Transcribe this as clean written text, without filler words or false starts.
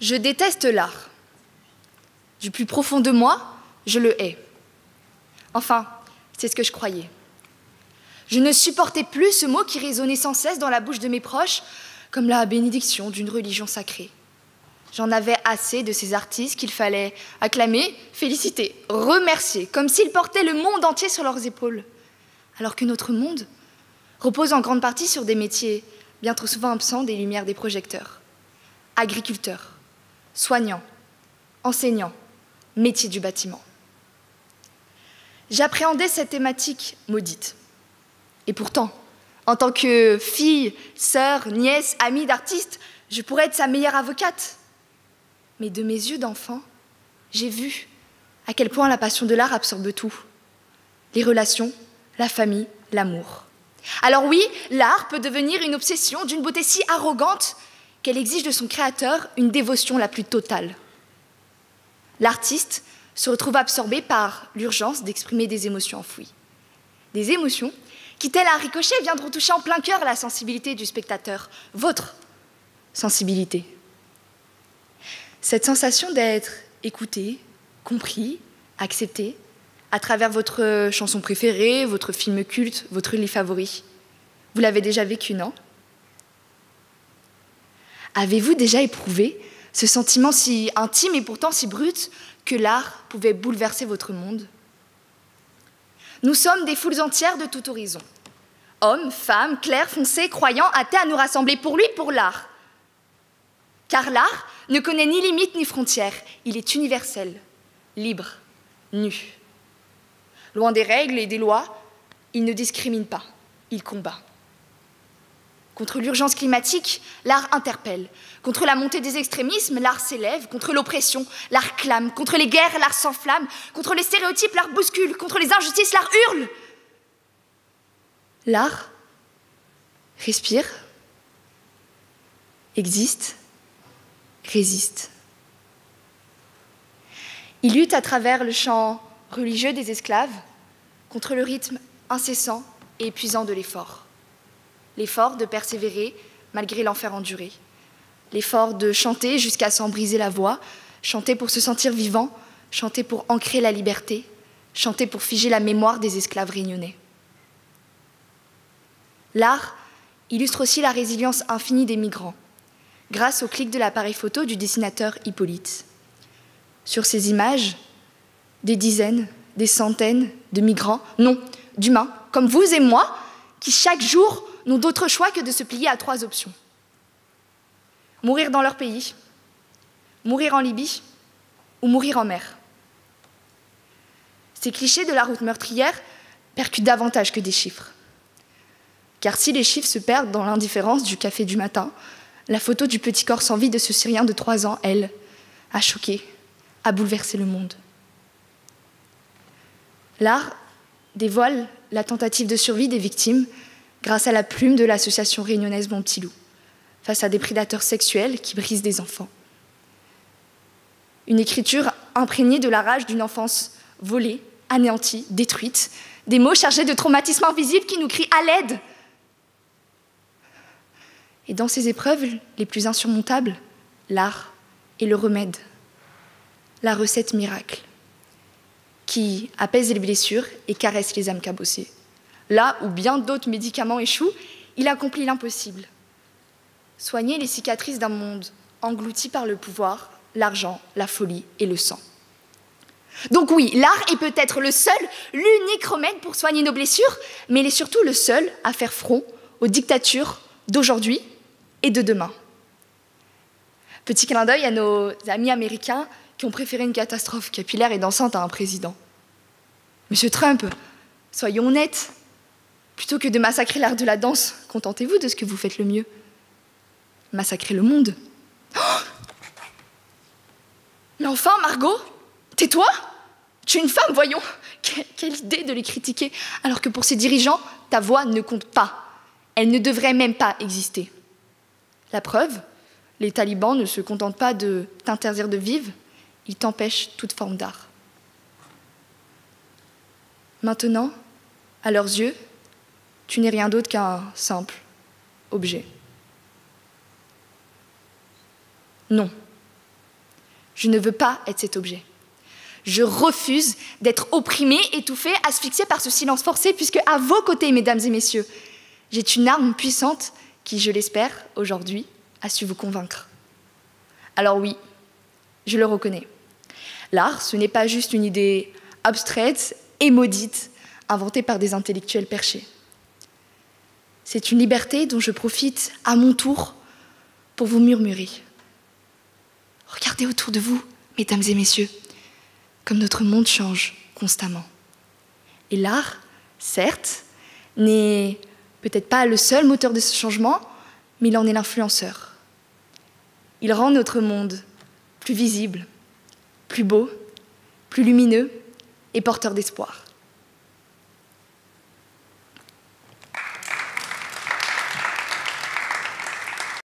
Je déteste l'art. Du plus profond de moi, je le hais. Enfin, c'est ce que je croyais. Je ne supportais plus ce mot qui résonnait sans cesse dans la bouche de mes proches, comme la bénédiction d'une religion sacrée. J'en avais assez de ces artistes qu'il fallait acclamer, féliciter, remercier, comme s'ils portaient le monde entier sur leurs épaules. Alors que notre monde repose en grande partie sur des métiers bien trop souvent absents des lumières des projecteurs. Agriculteurs, soignants, enseignants, métiers du bâtiment. J'appréhendais cette thématique maudite. Et pourtant, en tant que fille, sœur, nièce, amie d'artiste, je pourrais être sa meilleure avocate. Mais de mes yeux d'enfant, j'ai vu à quel point la passion de l'art absorbe tout. Les relations, la famille, l'amour. Alors oui, l'art peut devenir une obsession d'une beauté si arrogante qu'elle exige de son créateur une dévotion la plus totale. L'artiste se retrouve absorbé par l'urgence d'exprimer des émotions enfouies. Des émotions qui, telles un ricochet, viendront toucher en plein cœur la sensibilité du spectateur, votre sensibilité. Cette sensation d'être écouté, compris, accepté, à travers votre chanson préférée, votre film culte, votre livre favori. Vous l'avez déjà vécu, non? Avez-vous déjà éprouvé ce sentiment si intime et pourtant si brut que l'art pouvait bouleverser votre monde? Nous sommes des foules entières de tout horizon. Hommes, femmes, clairs, foncés, croyants, athées à nous rassembler pour lui, pour l'art. Car l'art ne connaît ni limite ni frontières. Il est universel, libre, nu. Loin des règles et des lois, il ne discrimine pas, il combat. Contre l'urgence climatique, l'art interpelle. Contre la montée des extrémismes, l'art s'élève. Contre l'oppression, l'art clame. Contre les guerres, l'art s'enflamme. Contre les stéréotypes, l'art bouscule. Contre les injustices, l'art hurle. L'art respire, existe, résiste. Il lutte à travers le chant religieux des esclaves contre le rythme incessant et épuisant de l'effort. L'effort de persévérer malgré l'enfer enduré. L'effort de chanter jusqu'à s'en briser la voix, chanter pour se sentir vivant, chanter pour ancrer la liberté, chanter pour figer la mémoire des esclaves réunionnais. L'art illustre aussi la résilience infinie des migrants, grâce au clic de l'appareil photo du dessinateur Hippolyte. Sur ces images, des dizaines, des centaines de migrants, non, d'humains, comme vous et moi, qui chaque jour n'ont d'autre choix que de se plier à 3 options. Mourir dans leur pays, mourir en Libye ou mourir en mer. Ces clichés de la route meurtrière percutent davantage que des chiffres. Car si les chiffres se perdent dans l'indifférence du café du matin, la photo du petit corps sans vie de ce Syrien de 3 ans, elle, a choqué, a bouleversé le monde. L'art dévoile la tentative de survie des victimes grâce à la plume de l'association réunionnaise Mon Petit Loup, face à des prédateurs sexuels qui brisent des enfants. Une écriture imprégnée de la rage d'une enfance volée, anéantie, détruite, des mots chargés de traumatismes invisibles qui nous crient à l'aide. Et dans ces épreuves les plus insurmontables, l'art est le remède, la recette miracle, qui apaise les blessures et caresse les âmes cabossées. Là où bien d'autres médicaments échouent, il accomplit l'impossible. Soigner les cicatrices d'un monde englouti par le pouvoir, l'argent, la folie et le sang. Donc oui, l'art est peut-être le seul, l'unique remède pour soigner nos blessures, mais il est surtout le seul à faire front aux dictatures d'aujourd'hui et de demain. Petit clin d'œil à nos amis américains qui ont préféré une catastrophe capillaire et dansante à un président. Monsieur Trump, soyons honnêtes, plutôt que de massacrer l'art de la danse, contentez-vous de ce que vous faites le mieux. Massacrer le monde. Oh, mais enfin, Margot, tais-toi! Tu es une femme, voyons. Quelle idée de les critiquer, alors que pour ces dirigeants, ta voix ne compte pas. Elle ne devrait même pas exister. La preuve, les talibans ne se contentent pas de t'interdire de vivre, ils t'empêchent toute forme d'art. Maintenant, à leurs yeux, tu n'es rien d'autre qu'un simple objet. Non, Je ne veux pas être cet objet. Je refuse d'être opprimée, étouffée, asphyxiée par ce silence forcé, puisque à vos côtés, mesdames et messieurs, j'ai une arme puissante qui, je l'espère, aujourd'hui, a su vous convaincre. Alors oui, je le reconnais. L'art, ce n'est pas juste une idée abstraite et maudite, inventée par des intellectuels perchés. C'est une liberté dont je profite à mon tour pour vous murmurer. Regardez autour de vous, mesdames et messieurs, comme notre monde change constamment. Et l'art, certes, n'est peut-être pas le seul moteur de ce changement, mais il en est l'influenceur. Il rend notre monde plus visible, plus beau, plus lumineux et porteur d'espoir.